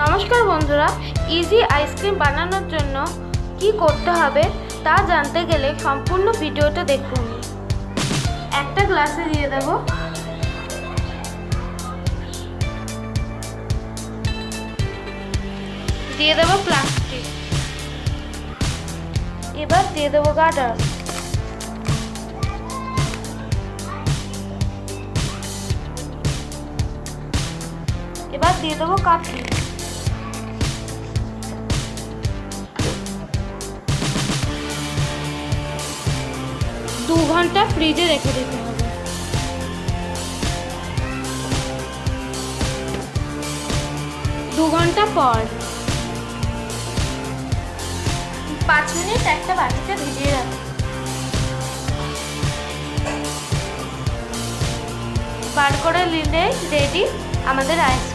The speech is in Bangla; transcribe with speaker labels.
Speaker 1: নমস্কার বন্ধুরা, ইজি আইসক্রিম বানানোর জন্য কি করতে হবে তা জানতে গেলে সম্পূর্ণ ভিডিওটা দেখুন। একটা গ্লাসে দিয়ে দেব প্লাস্টিক। এবার দিয়ে দেবো গার্ডার। এবার দিয়ে দেবো কাঠি। 2 ঘন্টা ফ্রিজে রেখে দিতে হবে। 2 ঘন্টা পর 5 মিনিট একটা বাটিতে ভিজিয়ে রাখো। বার করে নিলে রেডি আমাদের আইসক্রিম।